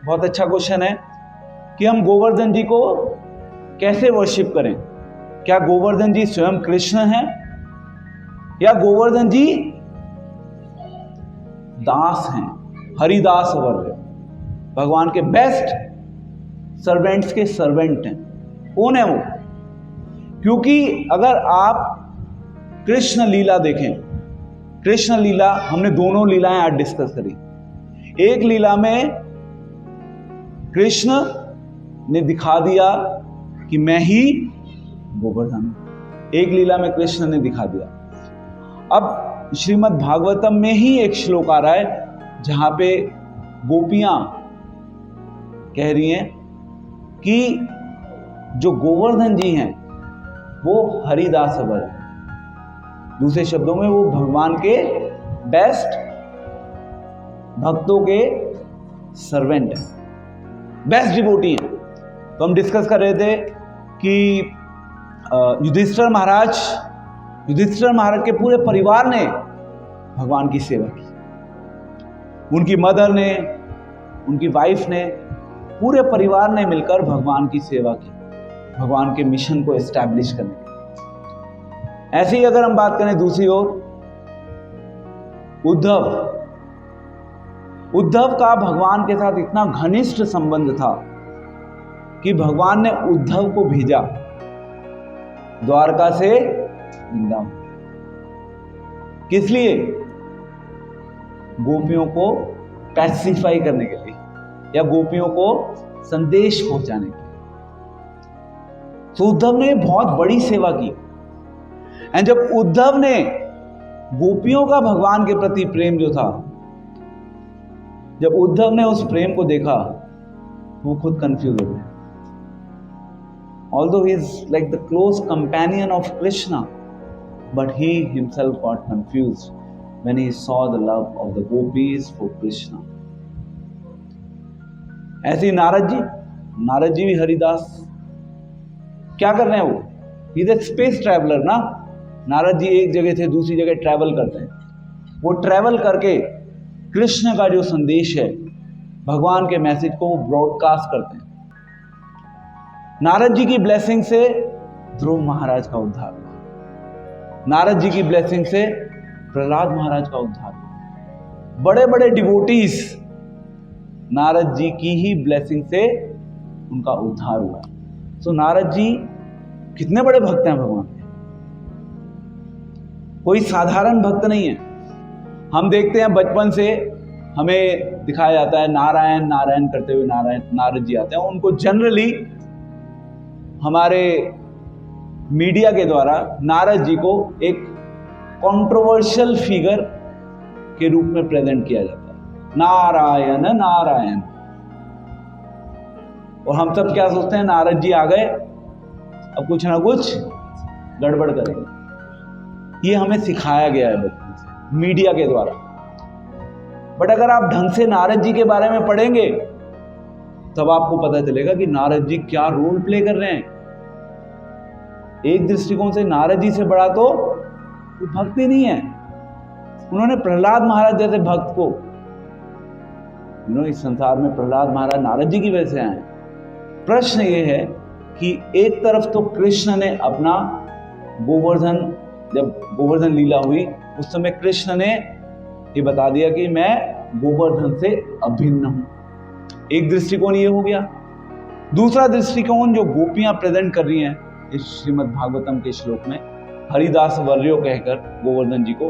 बहुत अच्छा क्वेश्चन है कि हम गोवर्धन जी को कैसे वर्शिप करें। क्या गोवर्धन जी स्वयं कृष्ण हैं या गोवर्धन जी दास हैं, हरिदास वर्य, भगवान के बेस्ट सर्वेंट्स के सर्वेंट हैं? कौन है वो? क्योंकि अगर आप कृष्ण लीला देखें, कृष्ण लीला हमने दोनों लीलाएं आज डिस्कस करी। एक लीला में कृष्ण ने दिखा दिया कि मैं ही गोवर्धन हूं, एक लीला में कृष्ण ने दिखा दिया। अब श्रीमद् भागवतम में ही एक श्लोक आ रहा है जहां पे गोपियां कह रही हैं कि जो गोवर्धन जी हैं वो हरिदास वर हैं। दूसरे शब्दों में वो भगवान के बेस्ट भक्तों के सर्वेंट हैं, बेस्ट डिवोटी हैं। तो हम डिस्कस कर रहे थे कि युधिष्ठिर महाराज के पूरे परिवार ने भगवान की सेवा की। उनकी मदर ने, उनकी वाइफ ने, पूरे परिवार ने मिलकर भगवान की सेवा की, भगवान के मिशन को एस्टैब्लिश करने की। ऐसे ही अगर हम बात करें दूसरी ओर, उद्धव का भगवान के साथ इतना घनिष्ठ संबंध था कि भगवान ने उद्धव को भेजा द्वारका से वृंदावन। किस लिए? गोपियों को पैसिफाई करने के लिए या गोपियों को संदेश पहुंचाने के लिए। तो उद्धव ने बहुत बड़ी सेवा की। एंड जब उद्धव ने गोपियों का भगवान के प्रति प्रेम जो था, जब उद्धव ने उस प्रेम को देखा, वो खुद कंफ्यूज हो गए। Although he is like the close companion of Krishna, but he himself got confused when he saw the love of the gopis for Krishna. ऐसे ही नारद जी भी हरिदास। क्या कर रहे हैं वो? He is a space traveler ना। नारद जी एक जगह से दूसरी जगह ट्रैवल करते हैं। वो ट्रैवल करके कृष्ण का जो संदेश है, भगवान के मैसेज को वो ब्रॉडकास्ट करते हैं। नारद जी की ब्लेसिंग से ध्रुव महाराज का उद्धार हुआ। नारद जी की ब्लेसिंग से प्रहलाद महाराज का उद्धार हुआ। बड़े बड़े डिवोटीज नारद जी की ही ब्लेसिंग से उनका उद्धार हुआ। सो नारद जी कितने बड़े भक्त हैं भगवान के, कोई साधारण भक्त नहीं है। हम देखते हैं बचपन से हमें दिखाया जाता है नारायण नारायण करते हुए नारद जी आते हैं। उनको जनरली हमारे मीडिया के द्वारा नारद जी को एक कंट्रोवर्शियल फिगर के रूप में प्रेजेंट किया जाता है, नारायण नारायण। और हम सब क्या सोचते हैं, नारद जी आ गए, अब कुछ ना कुछ गड़बड़ करेंगे। ये हमें सिखाया गया है बचपन से मीडिया के द्वारा। बट अगर आप ढंग से नारद जी के बारे में पढ़ेंगे तब आपको पता चलेगा कि नारद जी क्या रोल प्ले कर रहे हैं। एक दृष्टिकोण से नारद जी से बड़ा तो कोई भक्त ही नहीं है। उन्होंने प्रहलाद महाराज जैसे भक्त को, इस संसार में प्रहलाद महाराज नारद जी की वजह से आए। प्रश्न ये है कि एक तरफ तो कृष्ण ने अपना गोवर्धन, जब गोवर्धन लीला हुई उस समय कृष्ण ने ये बता दिया कि मैं गोवर्धन से अभिन्न हूं। एक दृष्टिकोण ये हो गया। दूसरा दृष्टिकोण जो गोपियां प्रेजेंट कर रही हैं इस श्रीमद् भागवतम के श्लोक में, हरिदास वर्यो कहकर गोवर्धन जी को।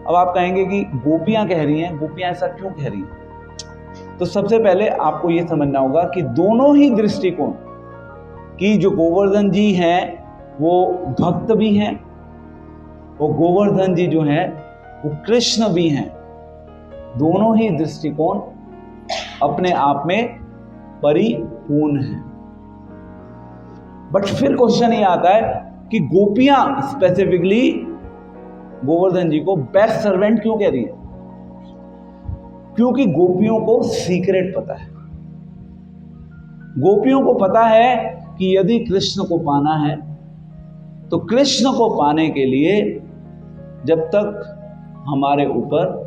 अब आप कहेंगे कि गोपियां कह रही हैं, गोपियां ऐसा क्यों कह रही हैं? तो सबसे पहले आपको यह समझना होगा कि दोनों ही दृष्टिकोण की जो गोवर्धन जी हैं वो भक्त भी हैं, वो गोवर्धन जी जो हैं वो कृष्ण भी हैं। दोनों ही दृष्टिकोण अपने आप में परिपूर्ण हैं। बट फिर क्वेश्चन ये आता है कि गोपियां स्पेसिफिकली गोवर्धन जी को बेस्ट सर्वेंट क्यों कह रही है? क्योंकि गोपियों को सीक्रेट पता है। गोपियों को पता है कि यदि कृष्ण को पाना है तो कृष्ण को पाने के लिए जब तक हमारे ऊपर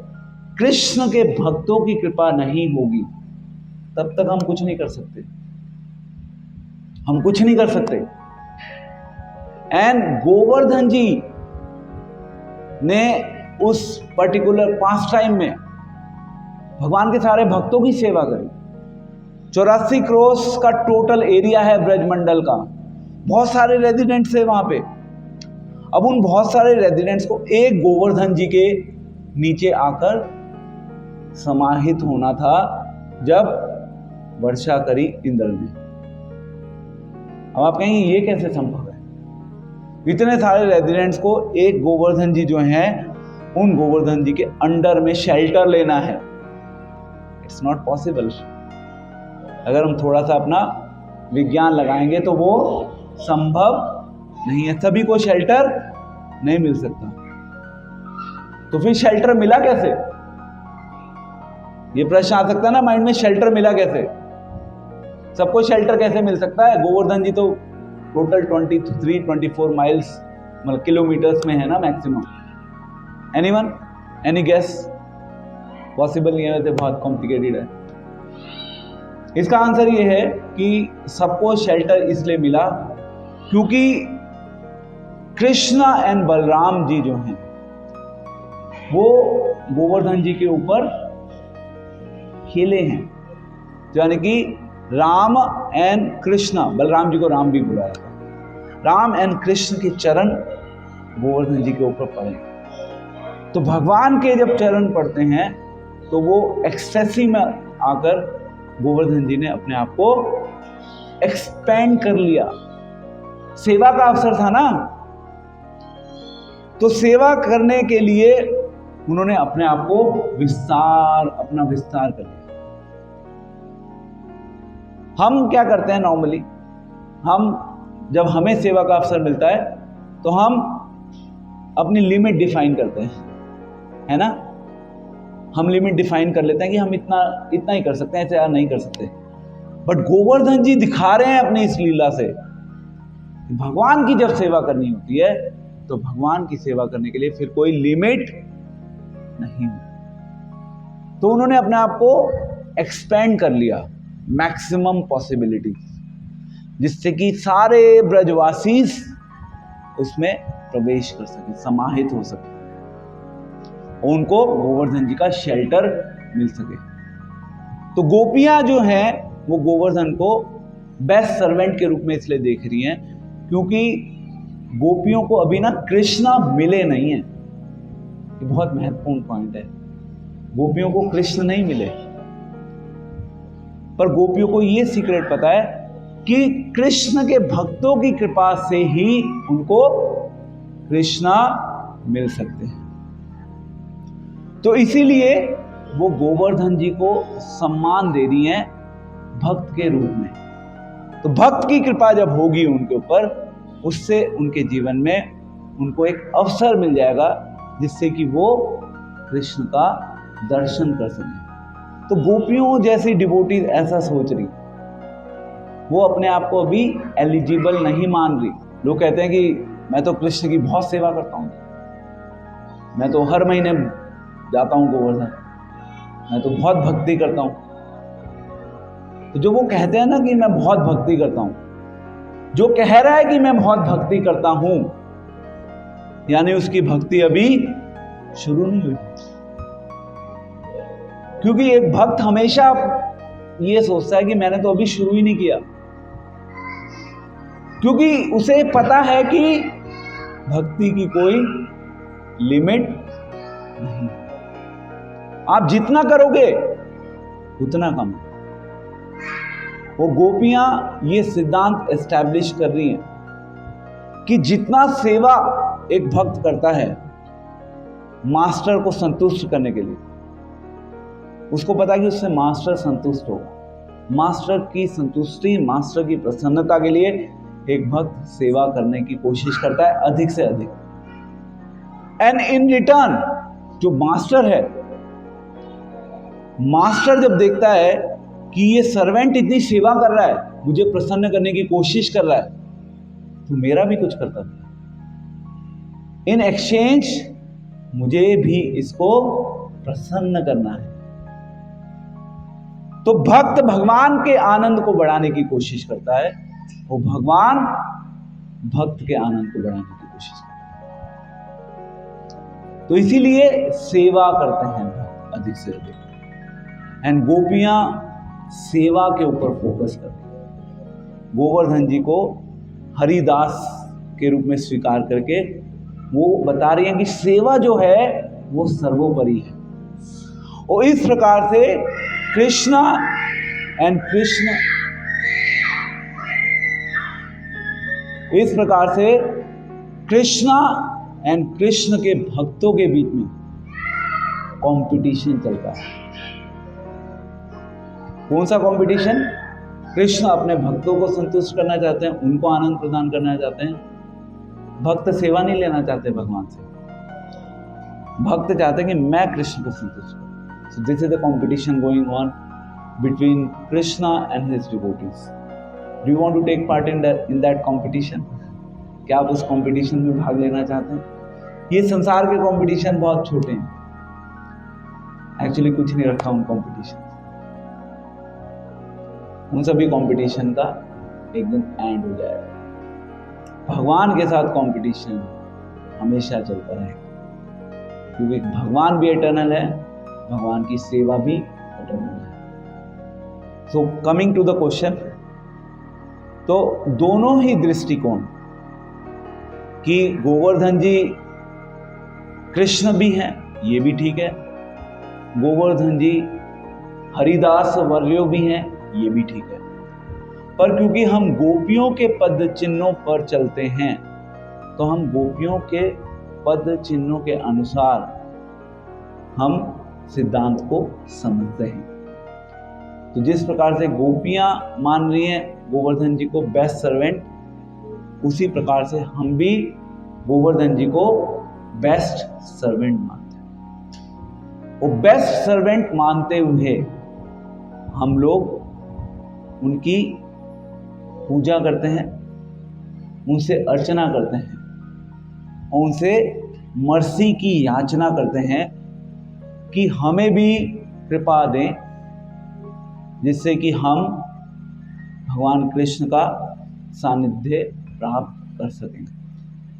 कृष्ण के भक्तों की कृपा नहीं होगी तब तक हम कुछ नहीं कर सकते, हम कुछ नहीं कर सकते। एंड गोवर्धन जी ने उस पर्टिकुलर पास टाइम में भगवान के सारे भक्तों की सेवा करी। 84 क्रोस का टोटल एरिया है ब्रजमंडल का, बहुत सारे रेजिडेंट्स है वहां पे। अब उन बहुत सारे रेजिडेंट्स को एक गोवर्धन जी के नीचे आकर समाहित होना था जब वर्षा करी इंद्र ने। अब आप कहेंगे ये कैसे संभव है? इतने सारे रेजिडेंट्स को एक गोवर्धन जी जो हैं उन गोवर्धन जी के अंडर में शेल्टर लेना है। It's not possible. अगर हम थोड़ा सा अपना विज्ञान लगाएंगे तो वो संभव नहीं है, सभी को शेल्टर नहीं मिल सकता। तो फिर शेल्टर मिला कैसे? ये प्रश्न आ सकता है ना माइंड में, शेल्टर मिला कैसे? सबको शेल्टर कैसे मिल सकता है? गोवर्धन जी तो टोटल 23-24 माइल्स मतलब किलोमीटर्स में है ना maximum. Anyone, any guess? Possible नहीं है, वैसे बहुत कॉम्प्लिकेटेड है। इसका आंसर ये है कि सबको शेल्टर इसलिए मिला क्योंकि कृष्णा एंड बलराम जी जो हैं वो गोवर्धन जी के ऊपर खेले हैं, यानी कि राम एंड कृष्णा, बलराम जी को राम भी बुलाया था, राम एंड कृष्ण के चरण गोवर्धन जी के ऊपर पड़े। तो भगवान के जब चरण पड़ते हैं तो वो एक्सटेसी में आकर गोवर्धन जी ने अपने आप को एक्सपेंड कर लिया। सेवा का अवसर था ना, तो सेवा करने के लिए उन्होंने अपने आप को अपना विस्तार कर लिया। हम क्या करते हैं नॉर्मली, हम जब हमें सेवा का अवसर मिलता है तो हम अपनी लिमिट डिफाइन करते हैं, है ना। हम लिमिट डिफाइन कर लेते हैं कि हम इतना ही कर सकते हैं, ऐसे नहीं कर सकते। बट गोवर्धन जी दिखा रहे हैं अपनी इस लीला से भगवान की जब सेवा करनी होती है तो भगवान की सेवा करने के लिए फिर कोई लिमिट नहीं। तो उन्होंने अपने आप को एक्सपेंड कर लिया, मैक्सिमम पॉसिबिलिटी, जिससे कि सारे ब्रजवासी उसमें प्रवेश कर सके, समाहित हो सके, उनको गोवर्धन जी का शेल्टर मिल सके। तो गोपियां जो हैं वो गोवर्धन को बेस्ट सर्वेंट के रूप में इसलिए देख रही हैं क्योंकि गोपियों को अभी ना कृष्णा मिले नहीं है। ये बहुत महत्वपूर्ण पॉइंट है। गोपियों को कृष्ण नहीं मिले, पर गोपियों को ये सीक्रेट पता है कि कृष्ण के भक्तों की कृपा से ही उनको कृष्णा मिल सकते हैं। तो इसीलिए वो गोवर्धन जी को सम्मान दे रही हैं भक्त के रूप में। तो भक्त की कृपा जब होगी उनके ऊपर, उससे उनके जीवन में उनको एक अवसर मिल जाएगा जिससे कि वो कृष्ण का दर्शन कर सकें। तो गोपियों जैसी डिवोटीज ऐसा सोच रही, वो अपने आप को अभी एलिजिबल नहीं मान रही। लोग कहते हैं कि मैं तो कृष्ण की बहुत सेवा करता हूँ, मैं तो हर महीने जाता हूँ गोवर्धन, मैं तो बहुत भक्ति करता हूँ। तो जो वो कहते हैं ना कि मैं बहुत भक्ति करता हूँ, जो कह रहा है कि मैं बहुत भक्ति करता हूँ, यानी उसकी भक्ति अभी शुरू नहीं हुई। क्योंकि एक भक्त हमेशा ये सोचता है कि मैंने तो अभी शुरू ही नहीं किया, क्योंकि उसे पता है कि भक्ति की कोई लिमिट नहीं। आप जितना करोगे उतना कम। वो गोपियां ये सिद्धांत एस्टैब्लिश कर रही हैं कि जितना सेवा एक भक्त करता है मास्टर को संतुष्ट करने के लिए, उसको पता है कि उससे मास्टर संतुष्ट होगा। मास्टर की संतुष्टि, मास्टर की प्रसन्नता के लिए एक भक्त सेवा करने की कोशिश करता है अधिक से अधिक। एंड इन रिटर्न जो मास्टर है, मास्टर जब देखता है कि ये सर्वेंट इतनी सेवा कर रहा है, मुझे प्रसन्न करने की कोशिश कर रहा है, तो मेरा भी कुछ कर्तव्य है। इन एक्सचेंज मुझे भी इसको प्रसन्न करना है। तो भक्त भगवान के आनंद को बढ़ाने की कोशिश करता है, वो भगवान भक्त के आनंद को बढ़ाने की कोशिश करता है। तो इसीलिए सेवा करते हैं भक्त अधिक से अधिक। एंड गोपियां सेवा के ऊपर फोकस करती हैं। गोवर्धन जी को हरिदास के रूप में स्वीकार करके वो बता रही हैं कि सेवा जो है वो सर्वोपरि है। और इस प्रकार से कृष्णा एंड कृष्ण, इस प्रकार से कृष्णा एंड कृष्ण के भक्तों के बीच में कंपटीशन चलता है। कौन सा कंपटीशन? कृष्ण अपने भक्तों को संतुष्ट करना चाहते हैं, उनको आनंद प्रदान करना चाहते हैं। भक्त सेवा नहीं लेना चाहते भगवान से, भक्त चाहते हैं कि मैं कृष्ण को संतुष्ट करूं। So this is the competition going on between Krishna and his devotees. Do you want to take part in that competition? क्या आप उस competition में भाग लेना चाहते हैं? ये संसार के competition बहुत छोटे हैं, एक्चुअली कुछ नहीं रखा उन competition। उन सभी competition का एक दिन एंड हो जाएगा। भगवान के साथ competition हमेशा चलता रहेगा, क्योंकि भगवान भी इटर्नल है, भगवान की सेवा भी इटर्नल है। So coming to the question, तो दोनों ही दृष्टिकोण कि गोवर्धन जी कृष्ण भी हैं, ये भी ठीक है, गोवर्धन जी हरिदास वर्यो भी हैं, ये भी ठीक है। पर क्योंकि हम गोपियों के पद चिन्हों पर चलते हैं, तो हम गोपियों के पद चिन्हों के अनुसार हम सिद्धांत को समझते हैं। तो जिस प्रकार से गोपियां मान रही हैं गोवर्धन जी को बेस्ट सर्वेंट, उसी प्रकार से हम भी गोवर्धन जी को बेस्ट सर्वेंट मानते हैं। वो बेस्ट सर्वेंट मानते हुए हम लोग उनकी पूजा करते हैं, उनसे अर्चना करते हैं, उनसे मर्सी की याचना करते हैं कि हमें भी कृपा दें, जिससे कि हम भगवान कृष्ण का सानिध्य प्राप्त कर सकें।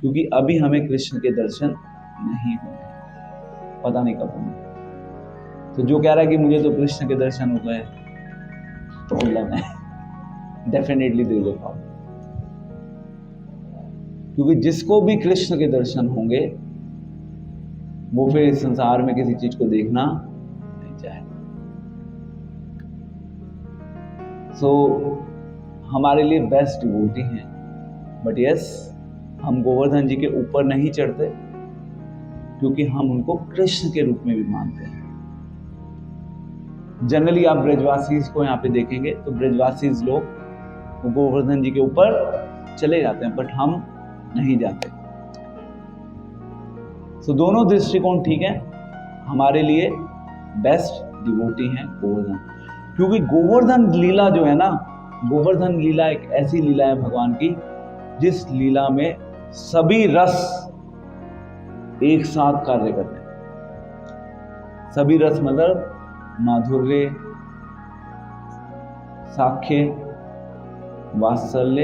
क्योंकि अभी हमें कृष्ण के दर्शन नहीं हुए, पता नहीं कब होंगे। तो जो कह रहा है कि मुझे तो कृष्ण के दर्शन हो गए, प्रॉब्लम है, definitely there is a problem. क्योंकि जिसको भी कृष्ण के दर्शन होंगे वो फिर इस संसार में किसी चीज को देखना नहीं चाहेगा। सो हमारे लिए बेस्ट डिवोटी हैं, बट यस, हम गोवर्धन जी के ऊपर नहीं चढ़ते, क्योंकि हम उनको कृष्ण के रूप में भी मानते हैं। जनरली आप ब्रजवासीज को यहाँ पे देखेंगे तो ब्रजवासीज लोग गोवर्धन जी के ऊपर चले जाते हैं, बट हम नहीं जाते। सो दोनों दृष्टिकोण ठीक है, हमारे लिए बेस्ट डिवोटी हैं गोवर्धन। क्योंकि गोवर्धन लीला जो है ना, गोवर्धन लीला एक ऐसी लीला है भगवान की जिस लीला में सभी रस एक साथ कार्य करते हैं। सभी रस मतलब माधुर्य, साख्य, वात्सल्य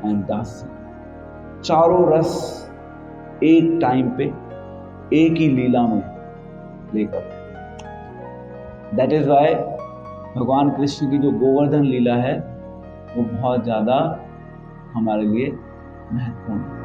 एंड दास्य, चारों रस एक टाइम पे एक ही लीला में प्ले करते हैं। दैट इज वाई भगवान कृष्ण की जो गोवर्धन लीला है वो बहुत ज़्यादा हमारे लिए महत्वपूर्ण है।